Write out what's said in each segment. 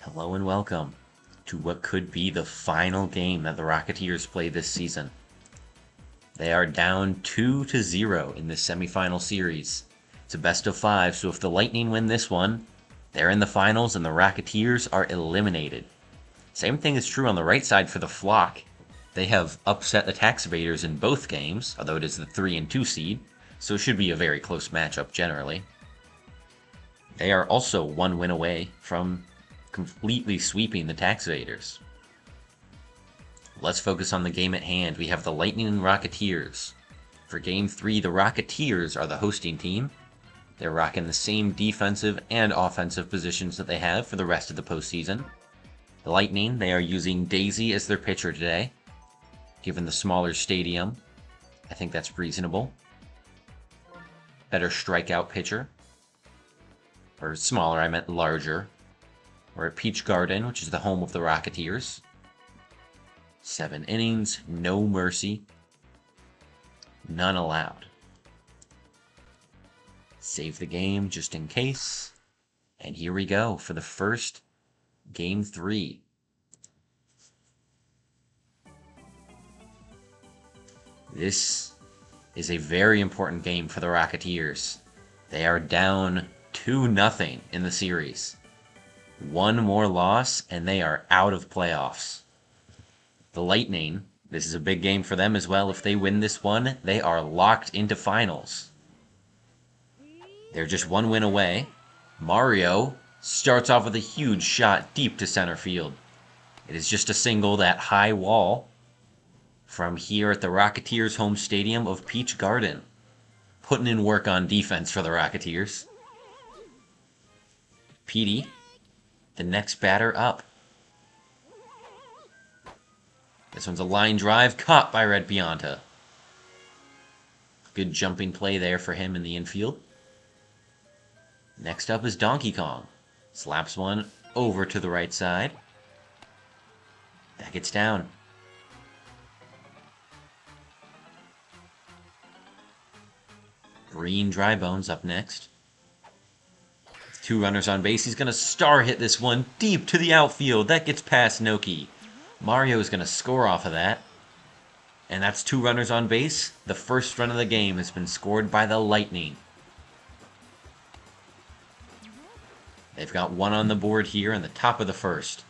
Hello and welcome to what could be the final game that the Rocketeers play this season. They are down 2-0 in this semifinal series. It's a best of 5, so if the Lightning win this one, they're in the finals and the Rocketeers are eliminated. Same thing is true on the right side for the Flock. They have upset the Tax Evaders in both games, although it is the 3 and 2 seed, so it should be a very close matchup generally. They are also one win away from completely sweeping the Tax Evaders. Let's focus on the game at hand. We have the Lightning and Rocketeers. For Game 3, the Rocketeers are the hosting team. They're rocking the same defensive and offensive positions that they have for the rest of the postseason. The Lightning, they are using Daisy as their pitcher today. Given the smaller stadium, I think that's reasonable. Better strikeout pitcher. Or smaller, I meant larger. We're at Peach Garden, which is the home of the Rocketeers. 7 innings, no mercy. None allowed. Save the game just in case. And here we go for the first Game 3. This is a very important game for the Rocketeers. They are down 2-0 in the series. One more loss, and they are out of playoffs. The Lightning, this is a big game for them as well. If they win this one, they are locked into finals. They're just one win away. Mario starts off with a huge shot deep to center field. It is just a single, that high wall, from here at the Rocketeers' home stadium of Peach Garden. Putting in work on defense for the Rocketeers. Petey, the next batter up. This one's a line drive, caught by Red Pianta. Good jumping play there for him in the infield. Next up is Donkey Kong. Slaps one over to the right side. That gets down. Green Dry Bones up next. With 2 runners on base, he's going to star hit this one deep to the outfield. That gets past Noki. Mario is going to score off of that. And that's 2 runners on base. The first run of the game has been scored by the Lightning. They've got 1 on the board here in the top of the first.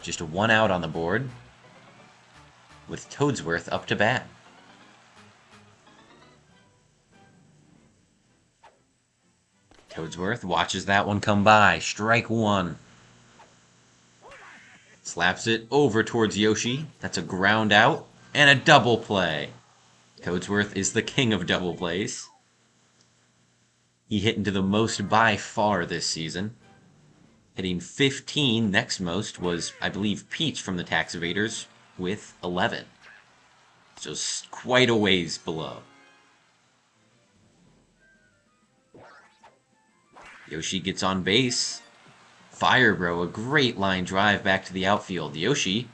Just 1 out on the board, with Toadsworth up to bat. Toadsworth watches that one come by. Strike 1. Slaps it over towards Yoshi. That's a ground out and a double play. Toadsworth is the king of double plays. He hit into the most by far this season. Hitting 15, next most was, I believe, Peach from the Tax Evaders with 11. So quite a ways below. Yoshi gets on base. Fire Bro, a great line drive back to the outfield. Yoshi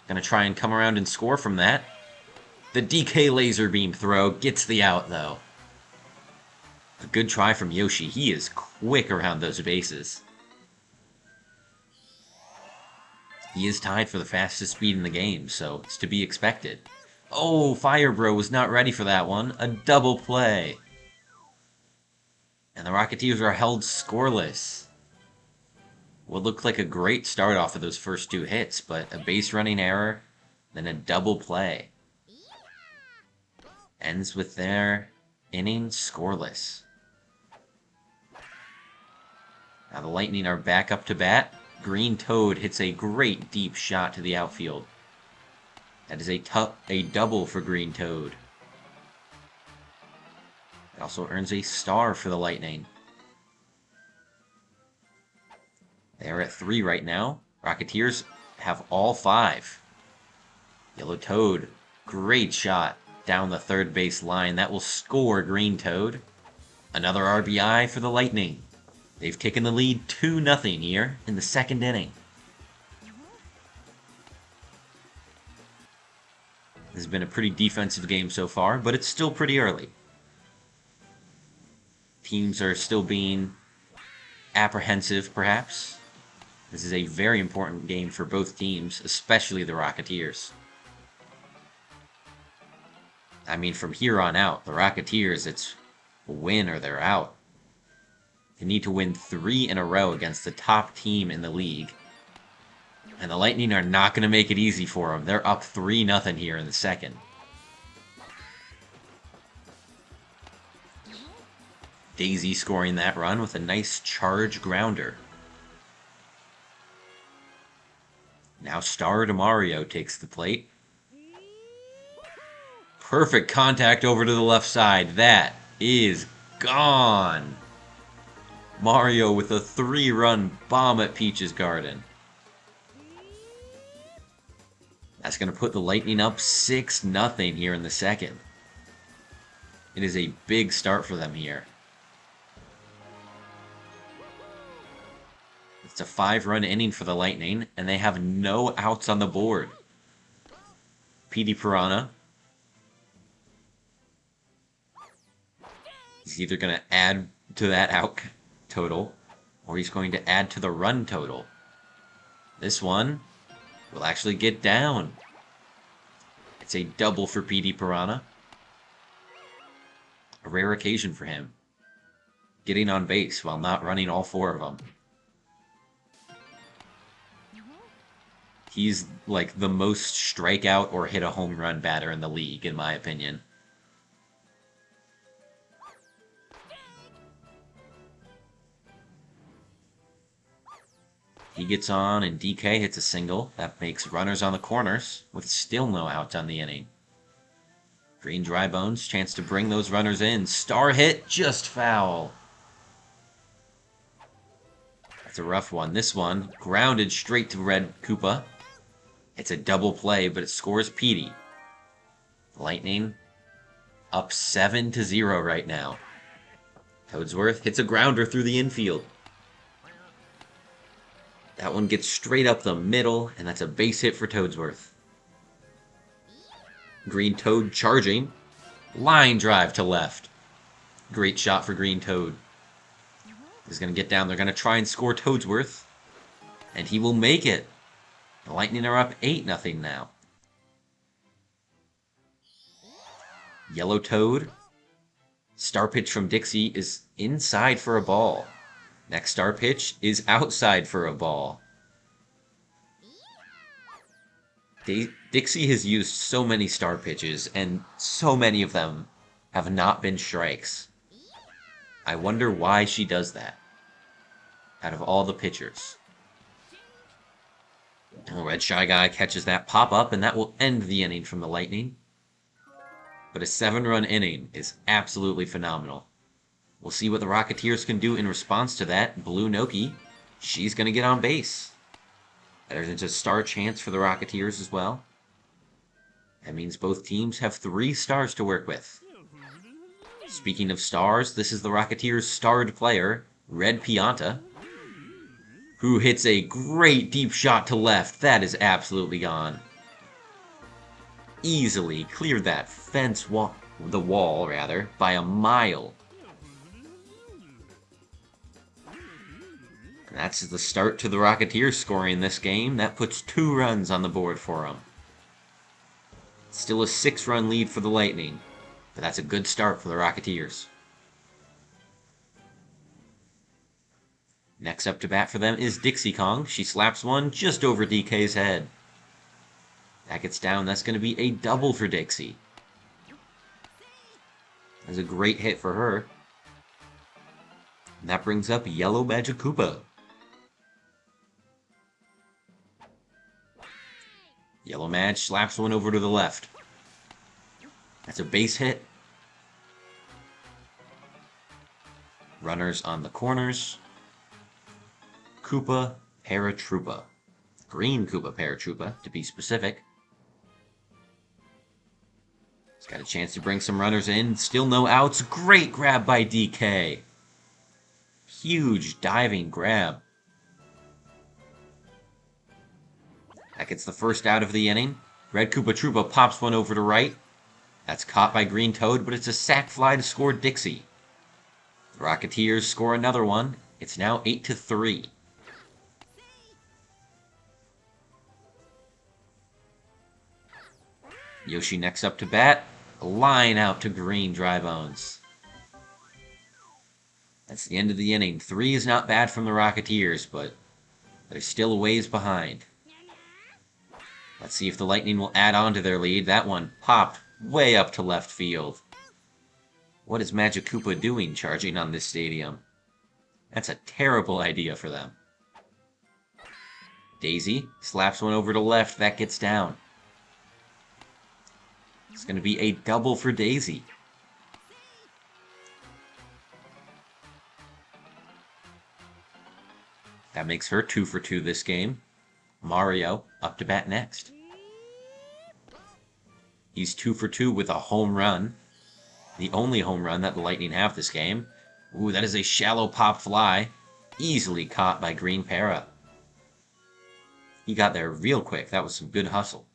gonna try and come around and score from that. The DK laser beam throw gets the out, though. A good try from Yoshi. He is quick around those bases. He is tied for the fastest speed in the game, so it's to be expected. Oh, Fire Bro was not ready for that one. A double play. And the Rocketeers are held scoreless. What looked like a great start off of those first 2 hits, but a base running error, then a double play. Ends with their inning scoreless. Now the Lightning are back up to bat. Green Toad hits a great deep shot to the outfield. That is a double for Green Toad. It also earns a star for the Lightning. They are at 3 right now. Rocketeers have all 5. Yellow Toad, great shot down the third base line. That will score Green Toad. Another RBI for the Lightning. They've taken the lead 2-0 here in the second inning. This has been a pretty defensive game so far, but it's still pretty early. Teams are still being apprehensive, perhaps. This is a very important game for both teams, especially the Rocketeers. I mean, from here on out, the Rocketeers, it's win or they're out. They need to win 3 in a row against the top team in the league. And the Lightning are not going to make it easy for them. They're up 3-0 here in the second. Daisy scoring that run with a nice charge grounder. Now Star DeMario takes the plate. Perfect contact over to the left side. That is gone. Mario with a 3-run bomb at Peach's Garden. That's going to put the Lightning up 6-0 here in the second. It is a big start for them here. It's a 5-run inning for the Lightning, and they have no outs on the board. Petey Piranha. He's either going to add to that out total, or he's going to add to the run total. This one will actually get down. It's a double for Petey Piranha. A rare occasion for him. Getting on base while not running all 4 of them. He's like the most strikeout or hit a home run batter in the league, in my opinion. He gets on and DK hits a single. That makes runners on the corners with still no outs on the inning. Green Dry Bones, chance to bring those runners in. Star hit, just foul. That's a rough one. This one grounded straight to Red Koopa. It's a double play, but it scores Petey. Lightning up 7-0 right now. Toadsworth hits a grounder through the infield. That one gets straight up the middle, and that's a base hit for Toadsworth. Green Toad charging. Line drive to left. Great shot for Green Toad. He's going to get down. They're going to try and score Toadsworth. And he will make it. The Lightning are up 8-0 now. Yellow Toad. Star pitch from Dixie is inside for a ball. Next star pitch is outside for a ball. Dixie has used so many star pitches, and so many of them have not been strikes. I wonder why she does that, out of all the pitchers. Red Shy Guy catches that pop-up, and that will end the inning from the Lightning. But a 7-run inning is absolutely phenomenal. We'll see what the Rocketeers can do in response to that. Blue Noki, she's going to get on base. There's a star chance for the Rocketeers as well. That means both teams have 3 stars to work with. Speaking of stars, this is the Rocketeers' starred player, Red Pianta, who hits a great deep shot to left. That is absolutely gone. Easily cleared that fence wall, by a mile. And that's the start to the Rocketeers scoring this game. That puts 2 runs on the board for them. Still a 6-run lead for the Lightning, but that's a good start for the Rocketeers. Next up to bat for them is Dixie Kong. She slaps one just over DK's head. That gets down. That's going to be a double for Dixie. That's a great hit for her. And that brings up Yellow Magic Koopa. Yellow Madge slaps one over to the left. That's a base hit. Runners on the corners. Koopa Paratroopa. Green Koopa Paratroopa, to be specific. He's got a chance to bring some runners in. Still no outs. Great grab by DK. Huge diving grab. That gets the first out of the inning. Red Koopa Troopa pops one over to right. That's caught by Green Toad, but it's a sac fly to score Dixie. The Rocketeers score another one. It's now 8-3. Yoshi next up to bat. Line out to green, Dry Bones. That's the end of the inning. 3 is not bad from the Rocketeers, but they're still a ways behind. Let's see if the Lightning will add on to their lead. That one popped way up to left field. What is Magic Koopa doing charging on this stadium? That's a terrible idea for them. Daisy slaps one over to left. That gets down. It's going to be a double for Daisy. That makes her 2 for 2 this game. Mario up to bat next. He's 2 for 2 with a home run. The only home run that the Lightning have this game. Ooh, that is a shallow pop fly. Easily caught by Green Para. He got there real quick. That was some good hustle.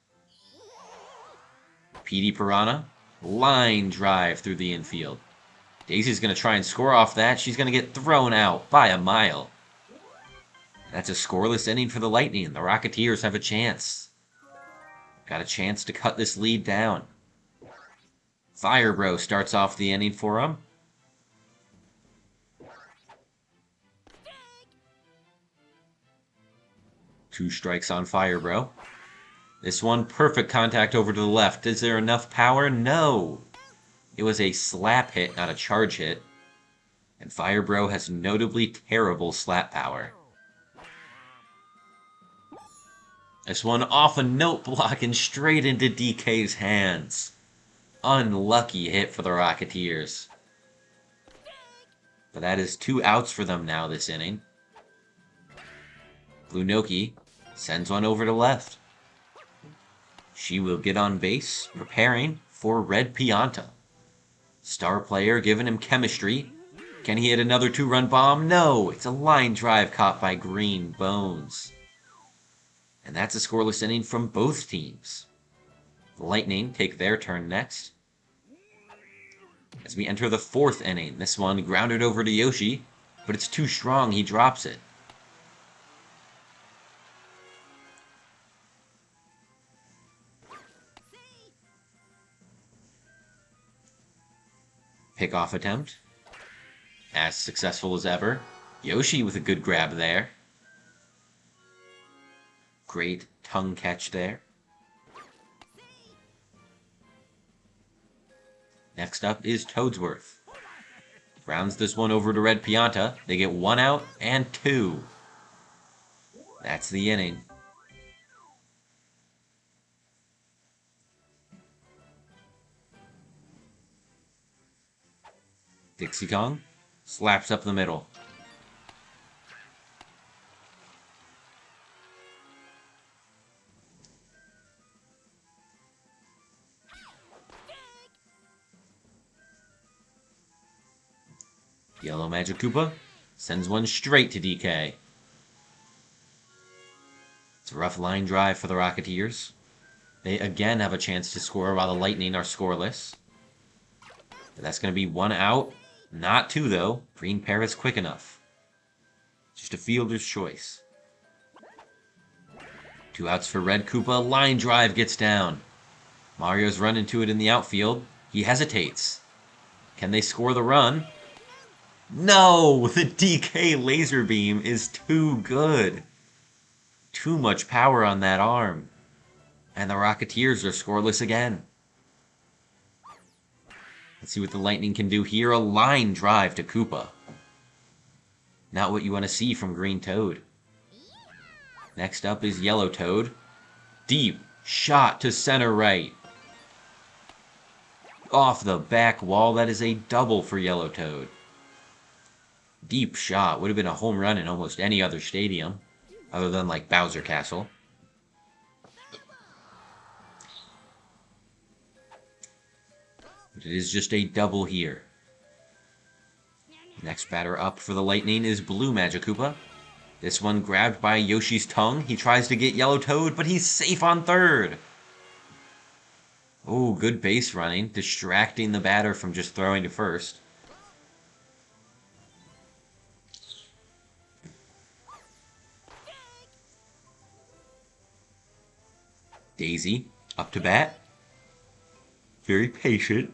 PD Piranha. Line drive through the infield. Daisy's going to try and score off that. She's going to get thrown out by a mile. That's a scoreless inning for the Lightning. The Rocketeers have a chance. Got a chance to cut this lead down. Fire Bro starts off the inning for him. Two strikes on Fire Bro. This one, perfect contact over to the left. Is there enough power? No. It was a slap hit, not a charge hit. And Fire Bro has notably terrible slap power. This one off a note block and straight into DK's hands. Unlucky hit for the Rocketeers. But that is 2 outs for them now this inning. Blue Noki sends one over to left. She will get on base, preparing for Red Pianta. Star player giving him chemistry. Can he hit another 2-run bomb? No, it's a line drive caught by Green Bones. And that's a scoreless inning from both teams. The Lightning take their turn next. As we enter the 4th inning, this one grounded over to Yoshi, but it's too strong, he drops it. Pickoff attempt. As successful as ever. Yoshi with a good grab there. Great tongue catch there. Next up is Toadsworth. Rounds this one over to Red Pianta. They get 1 out and 2. That's the inning. Dixie Kong slaps up the middle. Yellow Magic Koopa sends one straight to DK. It's a rough line drive for the Rocketeers. They again have a chance to score while the Lightning are scoreless. But that's going to be 1 out. Not 2, though. Green Para's quick enough. Just a fielder's choice. 2 outs for Red Koopa. Line drive gets down. Mario's run into it in the outfield. He hesitates. Can they score the run? No! The DK laser beam is too good. Too much power on that arm. And the Rocketeers are scoreless again. Let's see what the Lightning can do here. A line drive to Koopa. Not what you want to see from Green Toad. Next up is Yellow Toad. Deep shot to center right. Off the back wall. That is a double for Yellow Toad. Deep shot. Would have been a home run in almost any other stadium. Other than like Bowser Castle. But it is just a double here. Next batter up for the Lightning is Blue Magic Koopa. This one grabbed by Yoshi's tongue. He tries to get Yellow Toad, but he's safe on third. Oh, good base running, distracting the batter from just throwing to first. Daisy up to bat. Very patient.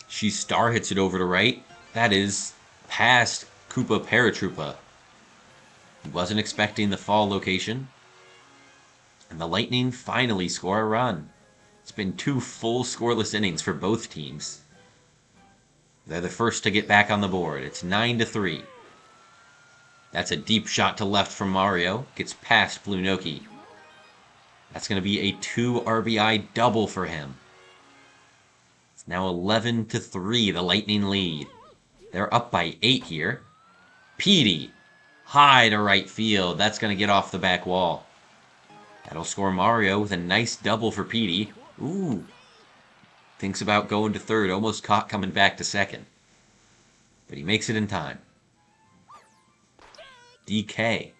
She star hits it over to right. That is past Koopa Paratroopa. He wasn't expecting the fall location. And the Lightning finally score a run. It's been 2 full scoreless innings for both teams. They're the first to get back on the board. It's 9-3. That's a deep shot to left from Mario. Gets past Blue Noki. That's going to be a 2 RBI double for him. It's now 11-3, the Lightning lead. They're up by 8 here. Petey, high to right field. That's going to get off the back wall. That'll score Mario with a nice double for Petey. Ooh. Thinks about going to third. Almost caught coming back to second. But he makes it in time. DK.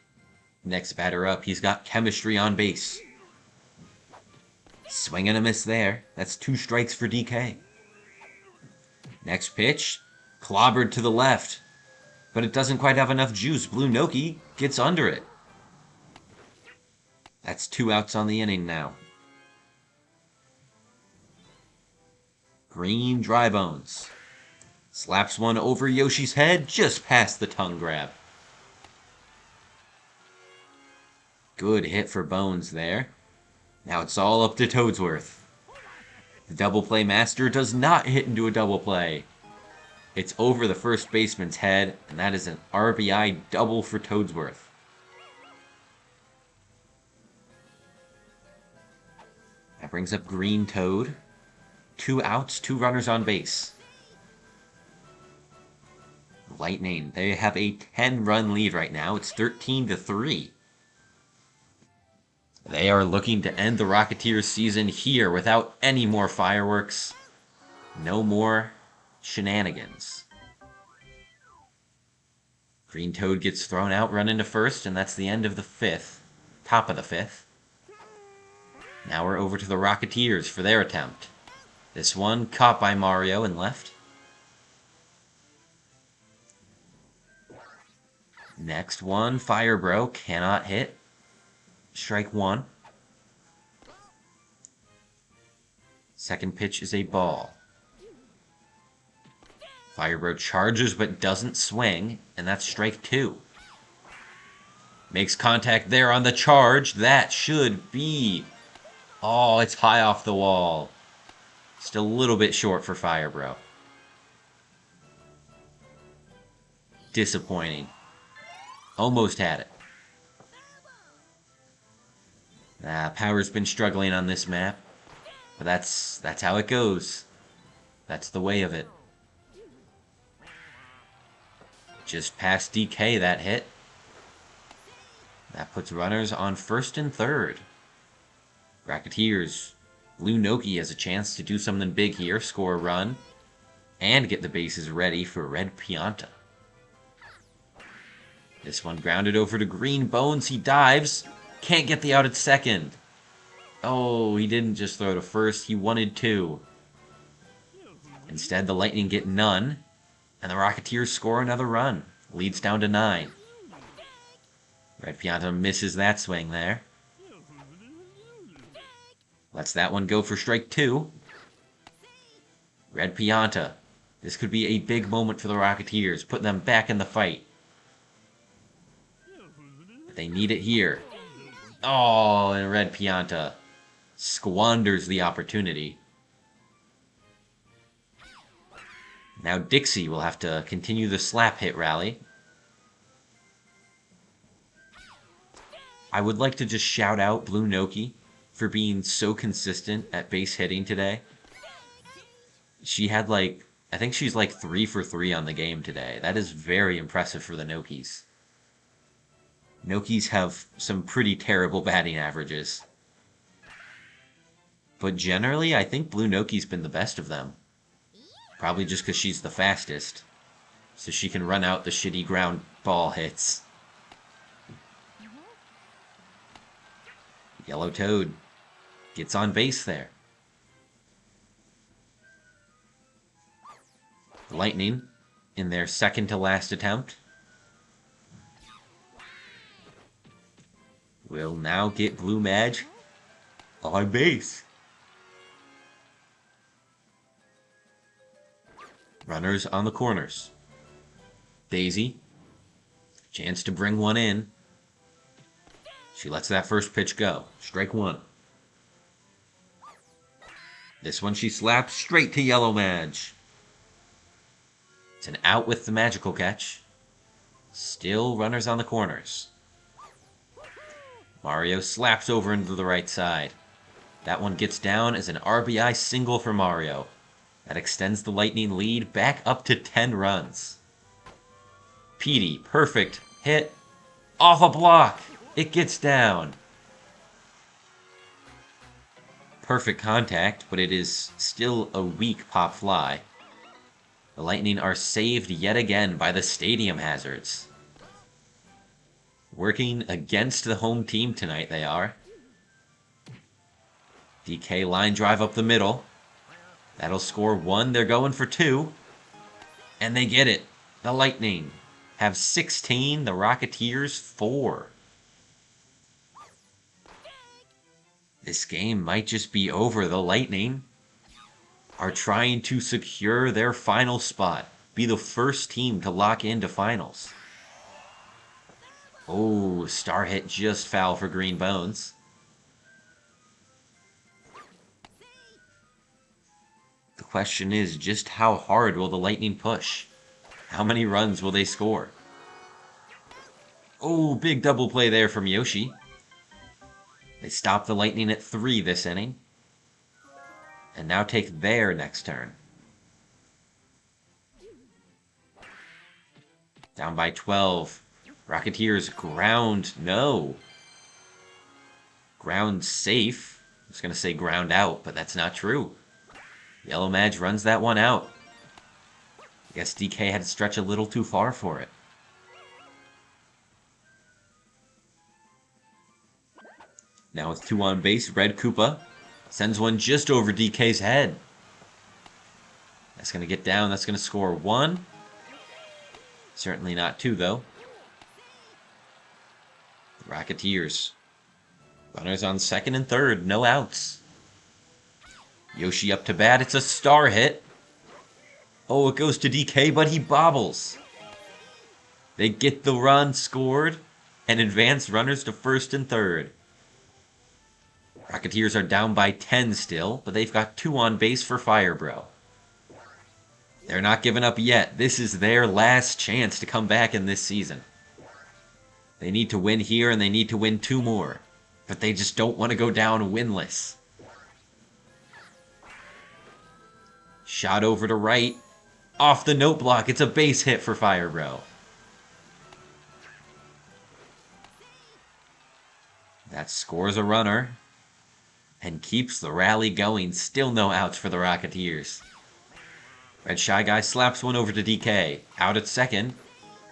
Next batter up. He's got chemistry on base. Swing and a miss there. That's 2 strikes for DK. Next pitch. Clobbered to the left. But it doesn't quite have enough juice. Blue Noki gets under it. That's 2 outs on the inning now. Green dry bones. Slaps one over Yoshi's head, just past the tongue grab. Good hit for Bones there. Now it's all up to Toadsworth. The double play master does not hit into a double play. It's over the first baseman's head, and that is an RBI double for Toadsworth. That brings up Green Toad. 2 outs, 2 runners on base. Lightning, they have a 10-run lead right now. It's 13-3. They are looking to end the Rocketeers season here without any more fireworks. No more shenanigans. Green Toad gets thrown out, run into first, and that's the end of the 5th. Top of the 5th. Now we're over to the Rocketeers for their attempt. This one caught by Mario and left. Next one, Fire Bro, cannot hit. Strike 1. Second pitch is a ball. Fire Bro charges but doesn't swing, and that's strike 2. Makes contact there on the charge. That should be... Oh, it's high off the wall. Just a little bit short for Fire Bro. Disappointing. Almost had it. Power's been struggling on this map. But that's how it goes. That's the way of it. Just past DK, that hit. That puts runners on first and third. Rocketeers. Blue Noki has a chance to do something big here, score a run, and get the bases ready for Red Pianta. This one grounded over to Green Bones. He dives. Can't get the out at second. Oh, he didn't just throw to first. He wanted 2. Instead, the Lightning get none, and the Rocketeers score another run. Leads down to 9. Red Pianta misses that swing there. Lets that one go for strike 2. Red Pianta. This could be a big moment for the Rocketeers. Put them back in the fight. But they need it here. Oh, and Red Pianta squanders the opportunity. Now Dixie will have to continue the slap hit rally. I would like to just shout out Blue Noki for being so consistent at base hitting today. She had I think she's 3 for 3 on the game today. That is very impressive for the Nokis. Nokis have some pretty terrible batting averages. But generally, I think Blue Noki's been the best of them. Probably just because she's the fastest. So she can run out the shitty ground ball hits. Yellow Toad gets on base there. Lightning in their second to last attempt will now get Blue Madge On base. Runners on the corners. Daisy. Chance to bring one in. She lets that first pitch go. Strike one. This one she slaps straight to Yellow Madge. It's an out with the magical catch. Still runners on the corners. Mario slaps over into the right side. That one gets down as an RBI single for Mario. That extends the Lightning lead back up to 10 runs. Petey, perfect hit. Off a block. It gets down. Perfect contact, but it is still a weak pop fly. The Lightning are saved yet again by the stadium hazards. Working against the home team tonight, they are. DK line drive up the middle. That'll score one. They're going for two. And they get it. The Lightning have 16. The Rocketeers 4. This game might just be over. The Lightning are trying to secure their final spot. Be the first team to lock into finals. Oh, star hit just foul for Green Bones. The question is just how hard will the Lightning push? How many runs will they score? Oh, big double play there from Yoshi. They stop the Lightning at 3 this inning. And now take their next turn. Down by 12. Rocketeers ground. No. Ground safe. I was going to say ground out, but that's not true. Yellow Madge runs that one out. I guess DK had to stretch a little too far for it. Now with 2 on base, Red Koopa sends one just over DK's head. That's going to get down. That's going to score 1. Certainly not 2, though. The Rocketeers. Runners on second and third. No outs. Yoshi up to bat. It's a star hit. Oh, it goes to DK, but he bobbles. They get the run scored and advance runners to first and third. Rocketeers are down by 10 still, but they've got 2 on base for Firebro. They're not giving up yet. This is their last chance to come back in this season. They need to win here, and they need to win 2 more. But they just don't want to go down winless. Shot over to right. Off the note block. It's a base hit for Firebro. That scores a runner and keeps the rally going. Still no outs for the Rocketeers. Red Shy Guy slaps one over to DK. Out at second,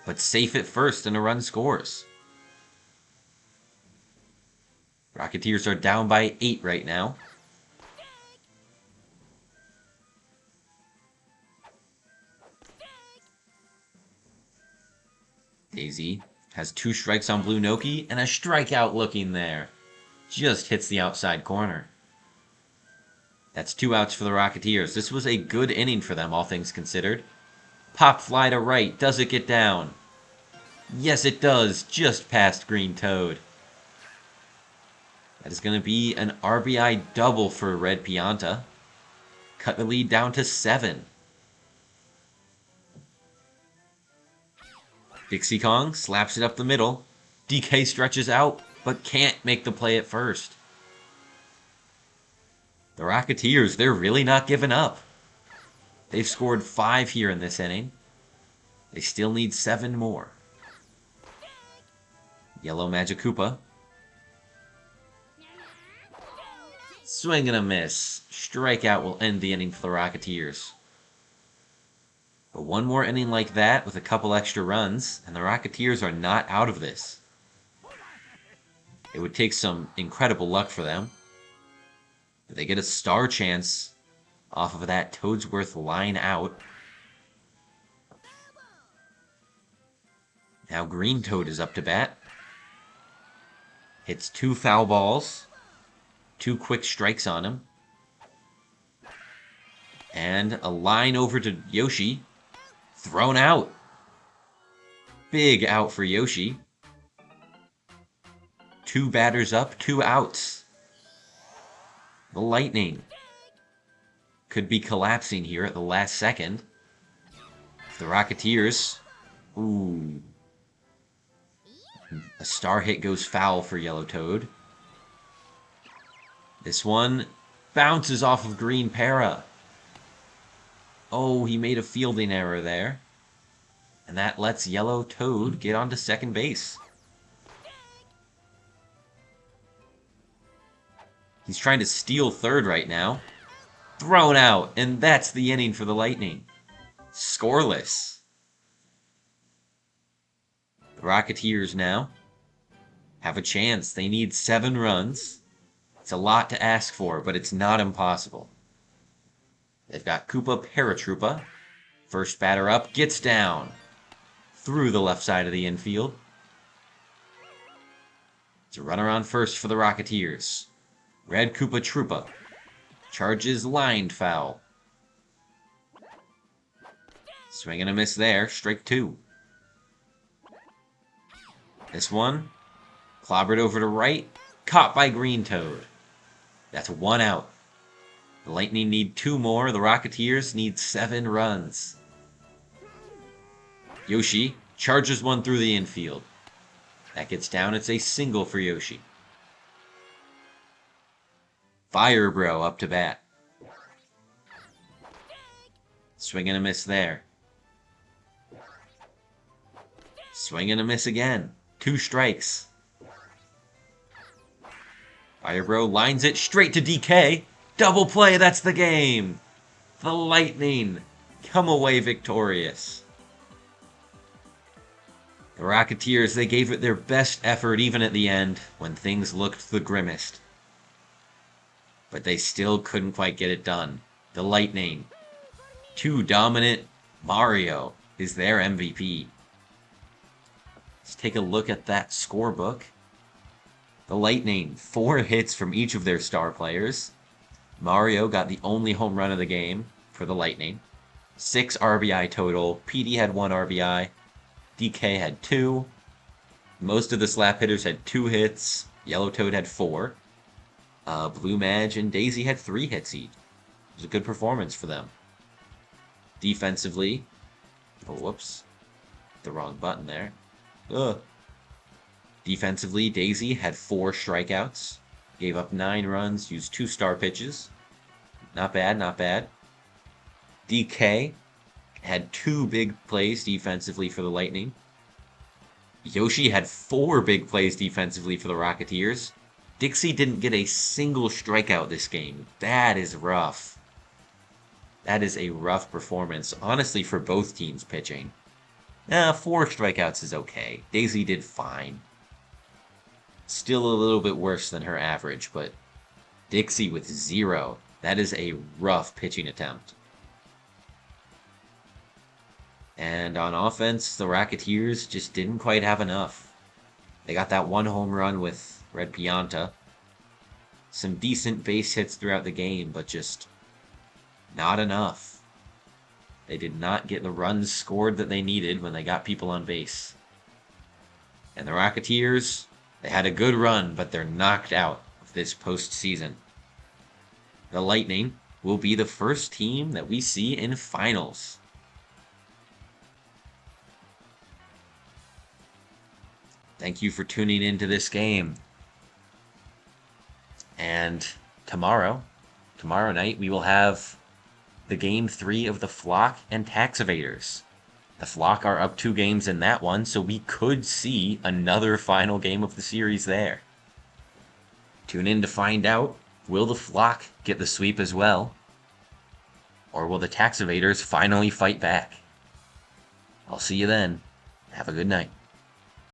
but safe at first, and a run scores. Rocketeers are down by 8 right now. Daisy has 2 strikes on Blue Noki and a strikeout looking there. Just hits the outside corner. That's 2 outs for the Rocketeers. This was a good inning for them, all things considered. Pop fly to right. Does it get down? Yes, it does. Just past Green Toad. That is going to be an RBI double for Red Pianta. Cut the lead down to 7. Dixie Kong slaps it up the middle. DK stretches out, but can't make the play at first. The Rocketeers, they're really not giving up. They've scored 5 here in this inning. They still need 7 more. Yellow Magic Koopa. Swing and a miss. Strikeout will end the inning for the Rocketeers. But one more inning like that with a couple extra runs, and the Rocketeers are not out of this. It would take some incredible luck for them. But they get a star chance off of that Toadsworth line out. Now Green Toad is up to bat. Hits 2 foul balls. 2 quick strikes on him. And a line over to Yoshi. Thrown out. Big out for Yoshi. 2 batters up, 2 outs. The Lightning could be collapsing here at the last second. The Rocketeers. Ooh. A star hit goes foul for Yellow Toad. This one bounces off of Green Para. Oh, he made a fielding error there. And that lets Yellow Toad get onto second base. He's trying to steal third right now. Thrown out, and that's the inning for the Lightning. Scoreless. The Rocketeers now have a chance. They need 7 runs. It's a lot to ask for, but it's not impossible. They've got Koopa Paratroopa. First batter up, gets down. Through the left side of the infield. It's a runner on first for the Rocketeers. Red Koopa Troopa charges lined foul. Swing and a miss there, strike 2. This one, clobbered over to right, caught by Green Toad. That's 1 out. The Lightning need 2 more, the Rocketeers need 7 runs. Yoshi charges one through the infield. That gets down, it's a single for Yoshi. Fire Bro up to bat. Swing and a miss there. Swing and a miss again. 2 strikes. Fire Bro lines it straight to DK. Double play, that's the game. The Lightning come away victorious. The Rocketeers, they gave it their best effort even at the end when things looked the grimmest. But they still couldn't quite get it done. The Lightning, too dominant. Mario is their MVP. Let's take a look at that scorebook. The Lightning, 4 hits from each of their star players. Mario got the only home run of the game for the Lightning. 6 RBI total. PD had 1 RBI. DK had 2. Most of the slap hitters had 2 hits. Yellow Toad had 4. Blue Madge and Daisy had 3 hits each. It was a good performance for them. Defensively, oh whoops, the wrong button there. Ugh. Defensively, Daisy had 4 strikeouts, gave up 9 runs, used 2 star pitches. Not bad, not bad. DK had 2 big plays defensively for the Lightning. Yoshi had 4 big plays defensively for the Rocketeers. Dixie didn't get a single strikeout this game. That is rough. That is a rough performance, honestly, for both teams pitching. 4 strikeouts is okay. Daisy did fine. Still a little bit worse than her average, but Dixie with 0. That is a rough pitching attempt. And on offense, the Rocketeers just didn't quite have enough. They got that 1 home run with Red Pianta. Some decent base hits throughout the game, but just not enough. They did not get the runs scored that they needed when they got people on base. And the Rocketeers, they had a good run, but they're knocked out of this postseason. The Lightning will be the first team that we see in finals. Thank you for tuning into this game. And tomorrow night, we will have the Game 3 of the Flock and Tax Evaders. The Flock are up 2 games in that one, so we could see another final game of the series there. Tune in to find out, will the Flock get the sweep as well? Or will the Tax Evaders finally fight back? I'll see you then. Have a good night.